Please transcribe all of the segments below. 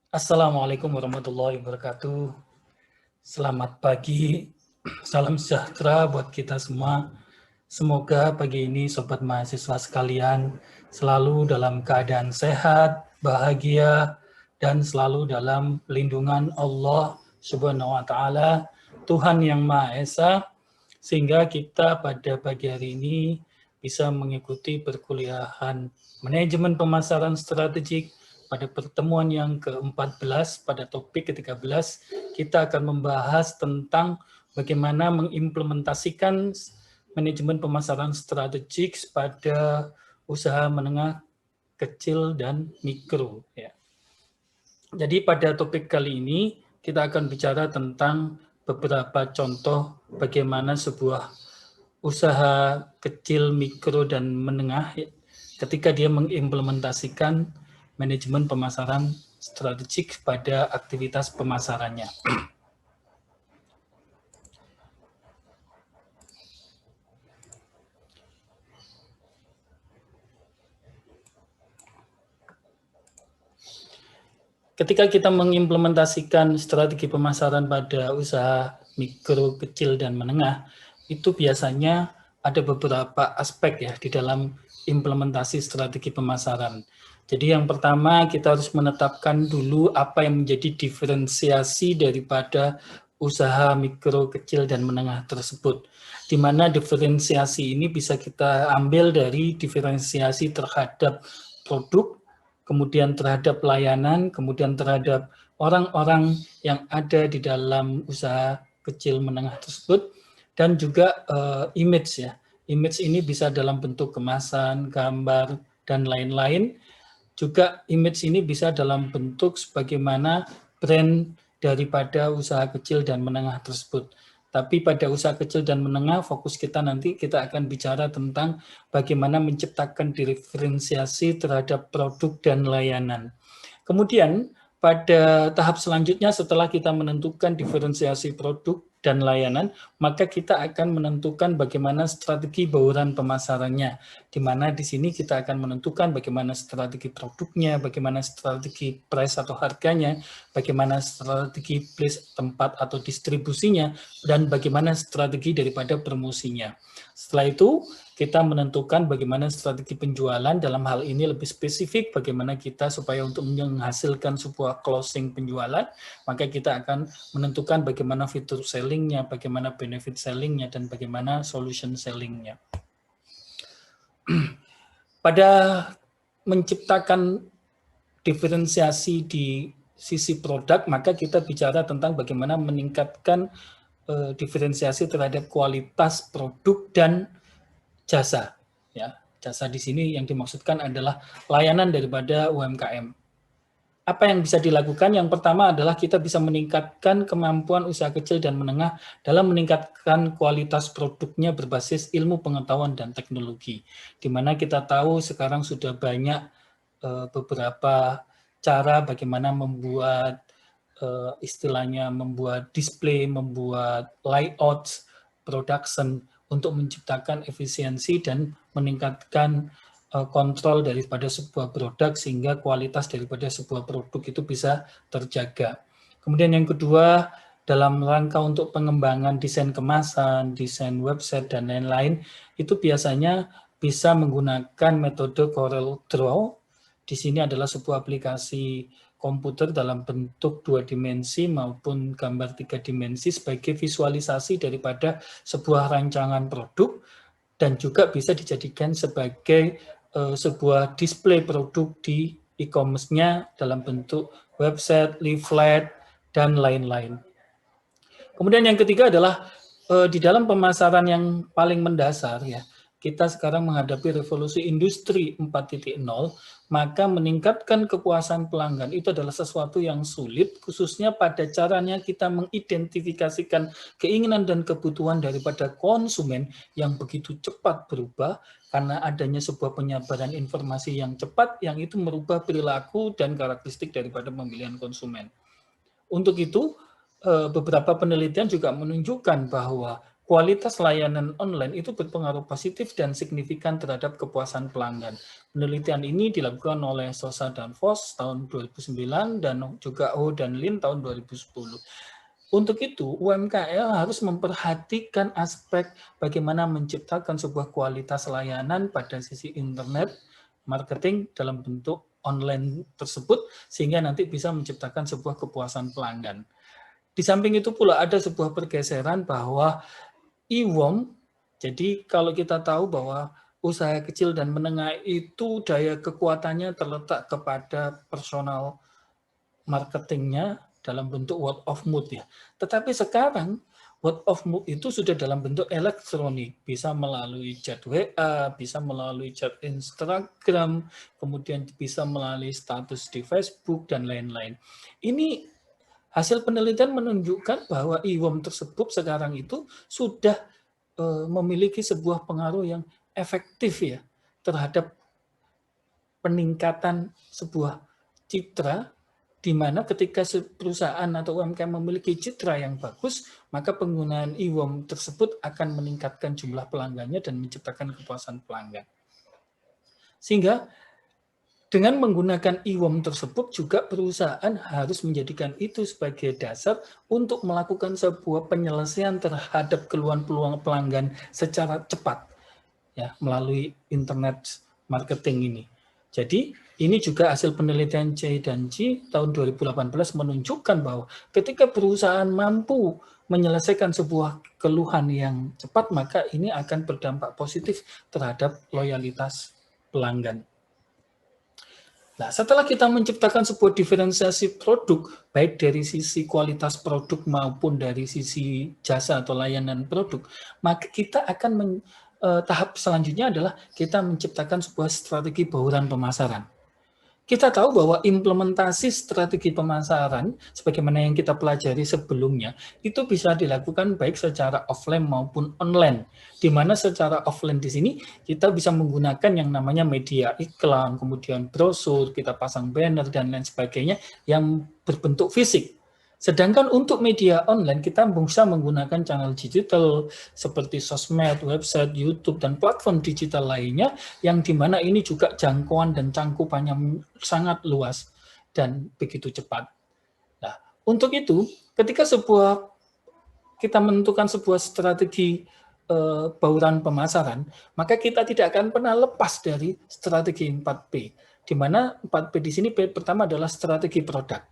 Assalamualaikum warahmatullahi wabarakatuh. Selamat pagi, salam sejahtera buat kita semua. Semoga pagi ini sobat mahasiswa sekalian selalu dalam keadaan sehat, bahagia, dan selalu dalam lindungan Allah Subhanahu wa Ta'ala, Tuhan yang Maha Esa, sehingga kita pada pagi hari ini bisa mengikuti perkuliahan manajemen pemasaran strategik. Pada pertemuan yang ke-14 pada topik ke-13 kita akan membahas tentang bagaimana mengimplementasikan manajemen pemasaran strategik pada usaha menengah, kecil, dan mikro. Ya. Jadi pada topik kali ini kita akan bicara tentang beberapa contoh bagaimana sebuah usaha kecil, mikro, dan menengah ketika dia mengimplementasikan manajemen pemasaran strategik pada aktivitas pemasarannya. Ketika kita mengimplementasikan strategi pemasaran pada usaha mikro, kecil, dan menengah, itu biasanya ada beberapa aspek ya di dalam implementasi strategi pemasaran. Jadi yang pertama kita harus menetapkan dulu apa yang menjadi diferensiasi daripada usaha mikro, kecil, dan menengah tersebut. Di mana diferensiasi ini bisa kita ambil dari diferensiasi terhadap produk, kemudian terhadap layanan, kemudian terhadap orang-orang yang ada di dalam usaha kecil menengah tersebut, dan juga image ya. Image ini bisa dalam bentuk kemasan, gambar, dan lain-lain. Juga image ini bisa dalam bentuk sebagaimana brand daripada usaha kecil dan menengah tersebut. Tapi pada usaha kecil dan menengah, fokus kita nanti kita akan bicara tentang bagaimana menciptakan diferensiasi terhadap produk dan layanan. Kemudian pada tahap selanjutnya setelah kita menentukan diferensiasi produk dan layanan, maka kita akan menentukan bagaimana strategi bauran pemasarannya, di mana di sini kita akan menentukan bagaimana strategi produknya, bagaimana strategi price atau harganya, bagaimana strategi place tempat atau distribusinya, dan bagaimana strategi daripada promosinya. Setelah itu, kita menentukan bagaimana strategi penjualan, dalam hal ini lebih spesifik bagaimana kita supaya untuk menghasilkan sebuah closing penjualan, maka kita akan menentukan bagaimana fitur sellingnya, bagaimana benefit sellingnya, dan bagaimana solution sellingnya. Pada menciptakan diferensiasi di sisi produk, maka kita bicara tentang bagaimana meningkatkan diferensiasi terhadap kualitas produk dan jasa. Ya, jasa di sini yang dimaksudkan adalah layanan daripada UMKM. Apa yang bisa dilakukan? Yang pertama adalah kita bisa meningkatkan kemampuan usaha kecil dan menengah dalam meningkatkan kualitas produknya berbasis ilmu pengetahuan dan teknologi. Di mana kita tahu sekarang sudah banyak beberapa cara bagaimana membuat istilahnya membuat display, membuat layout, production untuk menciptakan efisiensi dan meningkatkan kontrol daripada sebuah produk sehingga kualitas daripada sebuah produk itu bisa terjaga. Kemudian yang kedua, dalam rangka untuk pengembangan desain kemasan, desain website, dan lain-lain, itu biasanya bisa menggunakan metode Corel Draw. Di sini adalah sebuah aplikasi komputer dalam bentuk 2 dimensi maupun gambar 3 dimensi sebagai visualisasi daripada sebuah rancangan produk dan juga bisa dijadikan sebagai sebuah display produk di e-commerce-nya dalam bentuk website, leaflet, dan lain-lain. Kemudian yang ketiga adalah di dalam pemasaran yang paling mendasar ya, kita sekarang menghadapi revolusi industri 4.0, maka meningkatkan kepuasan pelanggan itu adalah sesuatu yang sulit, khususnya pada caranya kita mengidentifikasikan keinginan dan kebutuhan daripada konsumen yang begitu cepat berubah, karena adanya sebuah penyebaran informasi yang cepat, yang itu merubah perilaku dan karakteristik daripada pemilihan konsumen. Untuk itu, beberapa penelitian juga menunjukkan bahwa kualitas layanan online itu berpengaruh positif dan signifikan terhadap kepuasan pelanggan. Penelitian ini dilakukan oleh Sosa dan Voss tahun 2009 dan juga Ho dan Lin tahun 2010. Untuk itu, UMKM harus memperhatikan aspek bagaimana menciptakan sebuah kualitas layanan pada sisi internet, marketing dalam bentuk online tersebut, sehingga nanti bisa menciptakan sebuah kepuasan pelanggan. Di samping itu pula ada sebuah pergeseran bahwa e-worm, jadi kalau kita tahu bahwa usaha kecil dan menengah itu daya kekuatannya terletak kepada personal marketingnya dalam bentuk word of mouth ya. Tetapi sekarang word of mouth itu sudah dalam bentuk elektronik, bisa melalui chat WA, bisa melalui chat Instagram, kemudian bisa melalui status di Facebook dan lain-lain. Ini hasil penelitian menunjukkan bahwa e-worm tersebut sekarang itu sudah memiliki sebuah pengaruh yang efektif ya terhadap peningkatan sebuah citra, di mana ketika perusahaan atau UMKM memiliki citra yang bagus, maka penggunaan e-worm tersebut akan meningkatkan jumlah pelanggannya dan menciptakan kepuasan pelanggan. Sehingga dengan menggunakan e-worm tersebut juga perusahaan harus menjadikan itu sebagai dasar untuk melakukan sebuah penyelesaian terhadap keluhan pelanggan secara cepat ya melalui internet marketing ini. Jadi ini juga hasil penelitian C dan G tahun 2018 menunjukkan bahwa ketika perusahaan mampu menyelesaikan sebuah keluhan yang cepat, maka ini akan berdampak positif terhadap loyalitas pelanggan. Nah, setelah kita menciptakan sebuah diferensiasi produk, baik dari sisi kualitas produk maupun dari sisi jasa atau layanan produk, maka kita akan tahap selanjutnya adalah kita menciptakan sebuah strategi bauran pemasaran. Kita tahu bahwa implementasi strategi pemasaran, sebagaimana yang kita pelajari sebelumnya, itu bisa dilakukan baik secara offline maupun online. Di mana secara offline di sini kita bisa menggunakan yang namanya media iklan, kemudian brosur, kita pasang banner, dan lain sebagainya yang berbentuk fisik. Sedangkan untuk media online, kita bisa menggunakan channel digital seperti sosmed, website, YouTube, dan platform digital lainnya, yang dimana ini juga jangkauan dan cangkupannya sangat luas dan begitu cepat. Nah, untuk itu, ketika kita menentukan sebuah strategi bauran pemasaran, maka kita tidak akan pernah lepas dari strategi 4P, di mana 4P di sini pertama adalah strategi produk.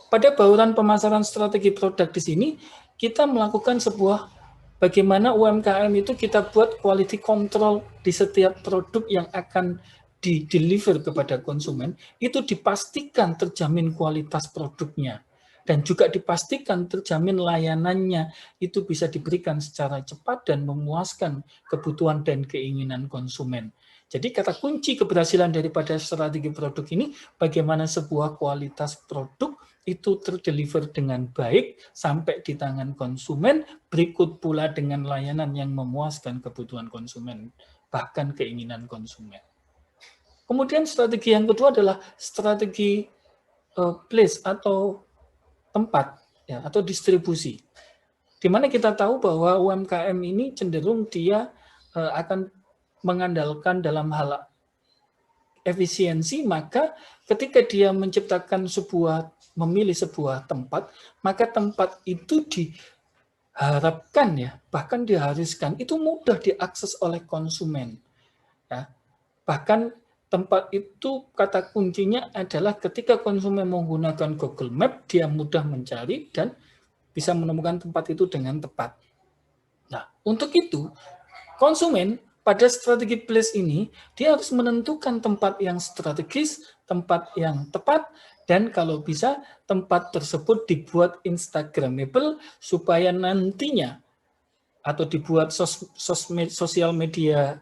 Pada bauran pemasaran strategi produk di sini, kita melakukan sebuah bagaimana UMKM itu kita buat quality control di setiap produk yang akan di-deliver kepada konsumen, itu dipastikan terjamin kualitas produknya. Dan juga dipastikan terjamin layanannya itu bisa diberikan secara cepat dan memuaskan kebutuhan dan keinginan konsumen. Jadi kata kunci keberhasilan daripada strategi produk ini, bagaimana sebuah kualitas produk itu terdeliver dengan baik sampai di tangan konsumen, berikut pula dengan layanan yang memuaskan kebutuhan konsumen, bahkan keinginan konsumen. Kemudian strategi yang kedua adalah strategi place atau tempat ya, atau distribusi. Di mana kita tahu bahwa UMKM ini cenderung dia akan mengandalkan dalam hal efisiensi, maka ketika dia memilih sebuah tempat, maka tempat itu diharapkan ya, bahkan diharuskan itu mudah diakses oleh konsumen. Ya. Bahkan tempat itu kata kuncinya adalah ketika konsumen menggunakan Google Map, dia mudah mencari dan bisa menemukan tempat itu dengan tepat. Nah, untuk itu konsumen pada strategi place ini, dia harus menentukan tempat yang strategis, tempat yang tepat, dan kalau bisa tempat tersebut dibuat Instagramable supaya nantinya atau dibuat sosial media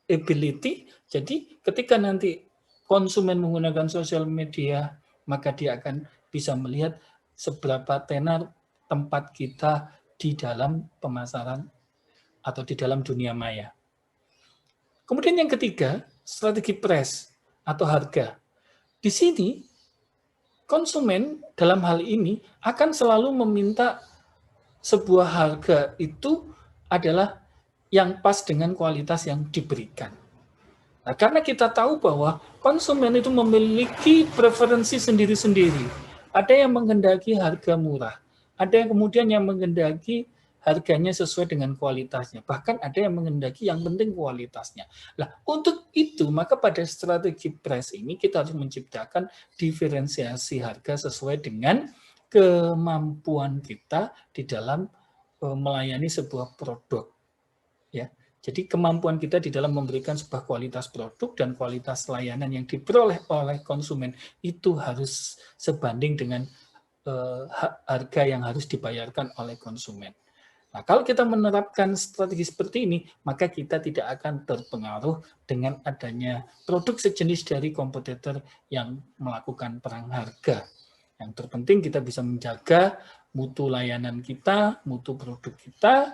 ability. Jadi ketika nanti konsumen menggunakan sosial media, maka dia akan bisa melihat seberapa tenar tempat kita di dalam pemasaran atau di dalam dunia maya. Kemudian yang ketiga, strategi price atau harga. Di sini, konsumen dalam hal ini akan selalu meminta sebuah harga itu adalah yang pas dengan kualitas yang diberikan. Nah, karena kita tahu bahwa konsumen itu memiliki preferensi sendiri-sendiri. Ada yang menghendaki harga murah, ada yang kemudian yang menghendaki harganya sesuai dengan kualitasnya. Bahkan ada yang menghendaki yang penting kualitasnya. Nah, untuk itu maka pada strategi price ini kita harus menciptakan diferensiasi harga sesuai dengan kemampuan kita di dalam melayani sebuah produk. Ya. Jadi kemampuan kita di dalam memberikan sebuah kualitas produk dan kualitas layanan yang diperoleh oleh konsumen itu harus sebanding dengan harga yang harus dibayarkan oleh konsumen. Nah, kalau kita menerapkan strategi seperti ini, maka kita tidak akan terpengaruh dengan adanya produk sejenis dari kompetitor yang melakukan perang harga. Yang terpenting kita bisa menjaga mutu layanan kita, mutu produk kita,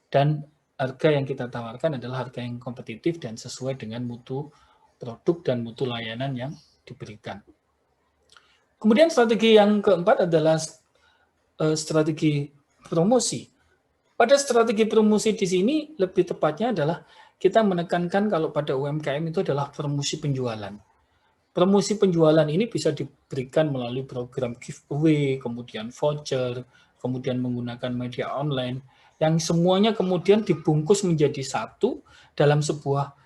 dan harga yang kita tawarkan adalah harga yang kompetitif dan sesuai dengan mutu produk dan mutu layanan yang diberikan. Kemudian strategi yang keempat adalah strategi promosi. Pada strategi promosi di sini lebih tepatnya adalah kita menekankan kalau pada UMKM itu adalah promosi penjualan. Promosi penjualan ini bisa diberikan melalui program giveaway, kemudian voucher, kemudian menggunakan media online, yang semuanya kemudian dibungkus menjadi satu dalam sebuah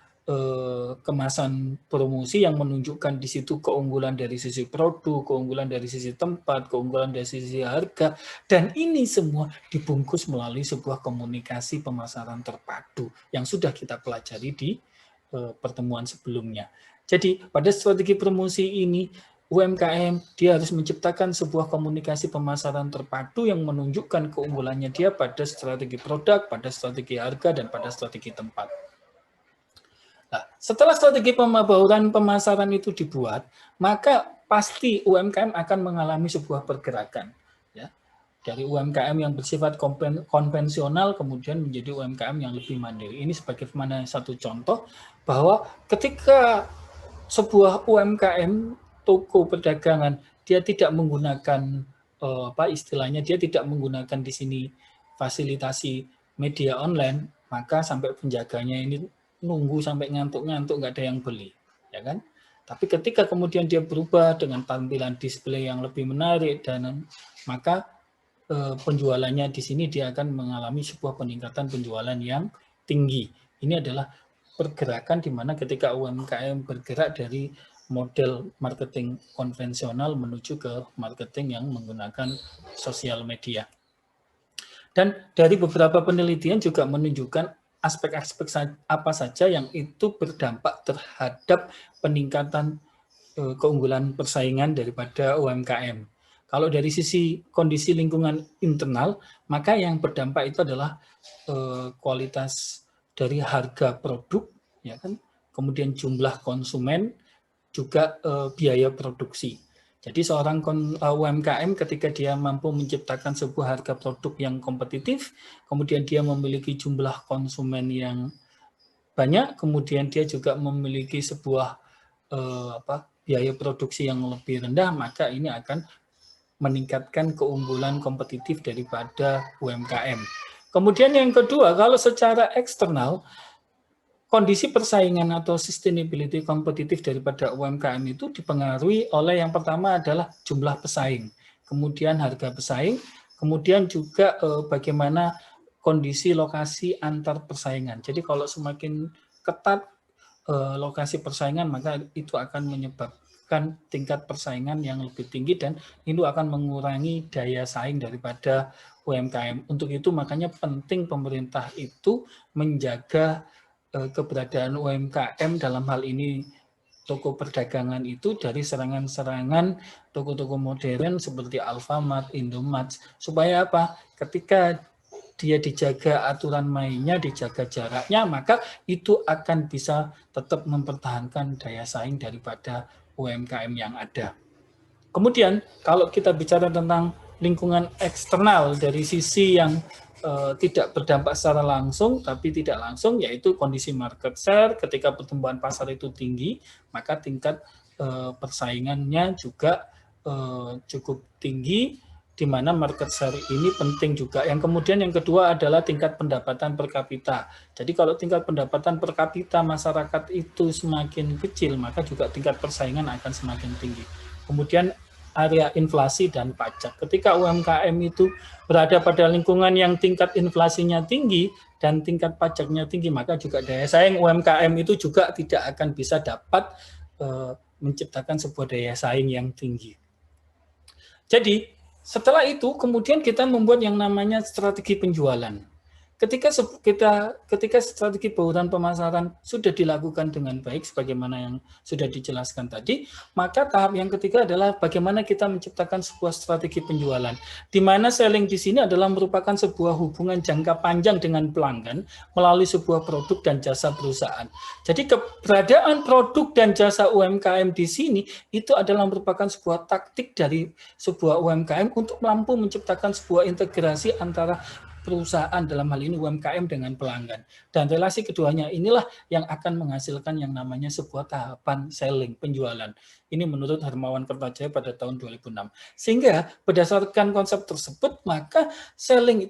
kemasan promosi yang menunjukkan di situ keunggulan dari sisi produk, keunggulan dari sisi tempat, keunggulan dari sisi harga, dan ini semua dibungkus melalui sebuah komunikasi pemasaran terpadu yang sudah kita pelajari di pertemuan sebelumnya. Jadi pada strategi promosi ini UMKM dia harus menciptakan sebuah komunikasi pemasaran terpadu yang menunjukkan keunggulannya dia pada strategi produk, pada strategi harga, dan pada strategi tempat. Nah, setelah strategi pembauran pemasaran itu dibuat, maka pasti UMKM akan mengalami sebuah pergerakan. Ya. Dari UMKM yang bersifat konvensional kemudian menjadi UMKM yang lebih mandiri. Ini sebagaimana satu contoh bahwa ketika sebuah UMKM toko perdagangan dia tidak menggunakan istilahnya dia tidak menggunakan di sini fasilitasi media online, maka sampai penjaganya ini nunggu sampai ngantuk-ngantuk nggak ada yang beli, ya kan? Tapi ketika kemudian dia berubah dengan tampilan display yang lebih menarik dan maka penjualannya di sini dia akan mengalami sebuah peningkatan penjualan yang tinggi. Ini adalah pergerakan di mana ketika UMKM bergerak dari model marketing konvensional menuju ke marketing yang menggunakan sosial media. Dan dari beberapa penelitian juga menunjukkan aspek-aspek apa saja yang itu berdampak terhadap peningkatan keunggulan persaingan daripada UMKM. Kalau dari sisi kondisi lingkungan internal, maka yang berdampak itu adalah kualitas dari harga produk, ya kan, kemudian jumlah konsumen, juga biaya produksi. Jadi seorang UMKM ketika dia mampu menciptakan sebuah harga produk yang kompetitif, kemudian dia memiliki jumlah konsumen yang banyak, kemudian dia juga memiliki sebuah biaya produksi yang lebih rendah, maka ini akan meningkatkan keunggulan kompetitif daripada UMKM. Kemudian yang kedua, kalau secara eksternal, kondisi persaingan atau sustainability kompetitif daripada UMKM itu dipengaruhi oleh yang pertama adalah jumlah pesaing, kemudian harga pesaing, kemudian juga bagaimana kondisi lokasi antar persaingan. Jadi kalau semakin ketat lokasi persaingan, maka itu akan menyebabkan tingkat persaingan yang lebih tinggi dan itu akan mengurangi daya saing daripada UMKM. Untuk itu makanya penting pemerintah itu menjaga keberadaan UMKM dalam hal ini toko perdagangan itu dari serangan-serangan toko-toko modern seperti Alfamart, Indomart, supaya apa? Ketika dia dijaga aturan mainnya, dijaga jaraknya, maka itu akan bisa tetap mempertahankan daya saing daripada UMKM yang ada. Kemudian kalau kita bicara tentang lingkungan eksternal dari sisi yang tidak berdampak secara langsung, tapi tidak langsung, yaitu kondisi market share. Ketika pertumbuhan pasar itu tinggi, maka tingkat persaingannya juga cukup tinggi, di mana market share ini penting juga. Yang kemudian yang kedua adalah tingkat pendapatan per kapita. Jadi kalau tingkat pendapatan per kapita masyarakat itu semakin kecil, maka juga tingkat persaingan akan semakin tinggi. Kemudian area inflasi dan pajak. Ketika UMKM itu berada pada lingkungan yang tingkat inflasinya tinggi dan tingkat pajaknya tinggi, maka juga daya saing UMKM itu juga tidak akan bisa dapat menciptakan sebuah daya saing yang tinggi. Jadi setelah itu kemudian kita membuat yang namanya strategi penjualan. Ketika strategi bauran pemasaran sudah dilakukan dengan baik sebagaimana yang sudah dijelaskan tadi, maka tahap yang ketiga adalah bagaimana kita menciptakan sebuah strategi penjualan. Di mana selling di sini adalah merupakan sebuah hubungan jangka panjang dengan pelanggan melalui sebuah produk dan jasa perusahaan. Jadi keberadaan produk dan jasa UMKM di sini itu adalah merupakan sebuah taktik dari sebuah UMKM untuk mampu menciptakan sebuah integrasi antara perusahaan dalam hal ini UMKM dengan pelanggan. Dan relasi keduanya inilah yang akan menghasilkan yang namanya sebuah tahapan selling, penjualan. Ini menurut Hermawan Kertajaya pada tahun 2006. Sehingga berdasarkan konsep tersebut, maka selling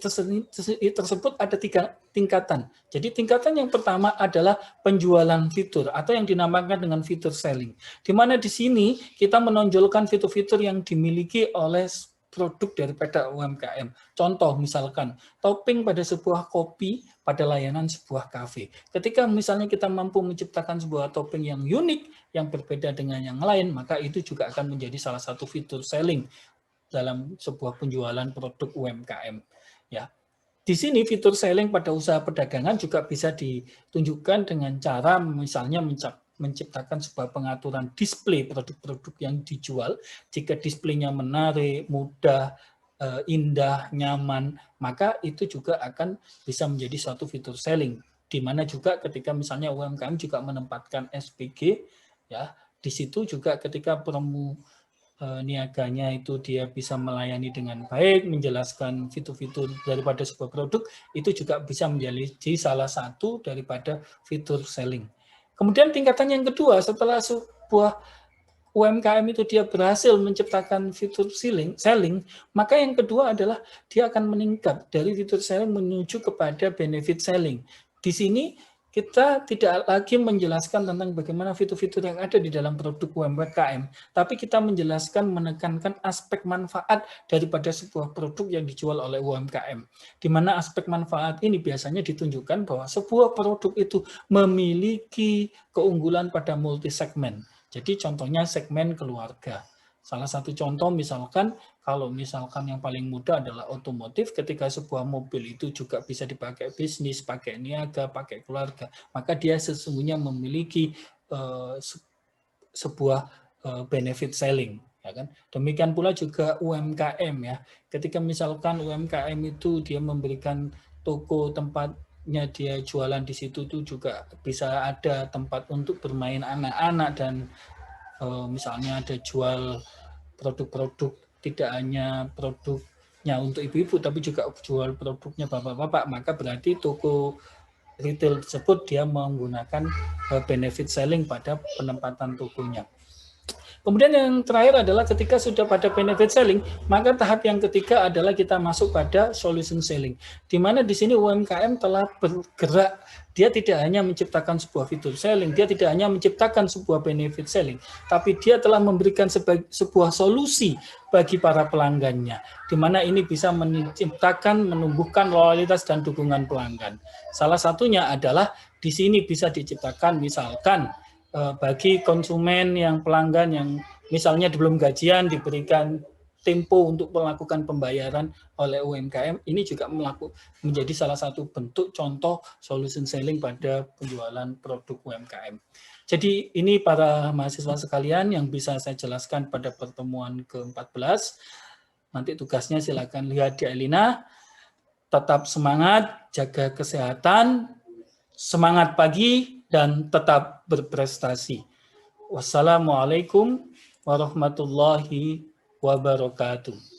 tersebut ada 3 tingkatan. Jadi tingkatan yang pertama adalah penjualan fitur atau yang dinamakan dengan fitur selling. Di mana di sini kita menonjolkan fitur-fitur yang dimiliki oleh produk daripada UMKM. Contoh misalkan topping pada sebuah kopi pada layanan sebuah kafe. Ketika misalnya kita mampu menciptakan sebuah topping yang unik, yang berbeda dengan yang lain, maka itu juga akan menjadi salah satu fitur selling dalam sebuah penjualan produk UMKM. Ya. Di sini fitur selling pada usaha perdagangan juga bisa ditunjukkan dengan cara misalnya menciptakan sebuah pengaturan display produk-produk yang dijual. Jika displaynya menarik, mudah, indah, nyaman, maka itu juga akan bisa menjadi suatu fitur selling. Di mana juga ketika misalnya UMKM juga menempatkan SPG, ya di situ juga ketika niaganya itu dia bisa melayani dengan baik, menjelaskan fitur-fitur daripada sebuah produk, itu juga bisa menjadi salah satu daripada fitur selling. Kemudian tingkatan yang kedua, setelah sebuah UMKM itu dia berhasil menciptakan fitur selling, maka yang kedua adalah dia akan meningkat dari fitur selling menuju kepada benefit selling. Di sini kita tidak lagi menjelaskan tentang bagaimana fitur-fitur yang ada di dalam produk UMKM, tapi kita menjelaskan, menekankan aspek manfaat daripada sebuah produk yang dijual oleh UMKM. Di mana aspek manfaat ini biasanya ditunjukkan bahwa sebuah produk itu memiliki keunggulan pada multi segmen. Jadi contohnya segmen keluarga. Salah satu contoh misalkan, kalau misalkan yang paling mudah adalah otomotif, ketika sebuah mobil itu juga bisa dipakai bisnis, pakai niaga, pakai keluarga, maka dia sesungguhnya memiliki sebuah benefit selling. Ya kan? Demikian pula juga UMKM ya. Ketika misalkan UMKM itu dia memberikan toko tempatnya dia jualan di situ tuh juga bisa ada tempat untuk bermain anak-anak dan misalnya ada jual produk-produk tidak hanya produknya untuk ibu-ibu tapi juga jual produknya bapak-bapak, maka berarti toko retail tersebut dia menggunakan benefit selling pada penempatan tokonya. Kemudian yang terakhir adalah ketika sudah pada benefit selling, maka tahap yang ketiga adalah kita masuk pada solution selling. Di mana di sini UMKM telah bergerak, dia tidak hanya menciptakan sebuah fitur selling, dia tidak hanya menciptakan sebuah benefit selling, tapi dia telah memberikan sebuah solusi bagi para pelanggannya, di mana ini bisa menciptakan, menumbuhkan loyalitas dan dukungan pelanggan. Salah satunya adalah di sini bisa diciptakan misalkan bagi konsumen yang pelanggan yang misalnya belum gajian diberikan tempo untuk melakukan pembayaran oleh UMKM, ini juga menjadi salah satu bentuk contoh solution selling pada penjualan produk UMKM. Jadi ini para mahasiswa sekalian yang bisa saya jelaskan pada pertemuan ke-14. Nanti tugasnya silakan lihat di Elina. Tetap semangat, jaga kesehatan, semangat pagi, dan tetap berprestasi. Wassalamualaikum warahmatullahi wabarakatuh.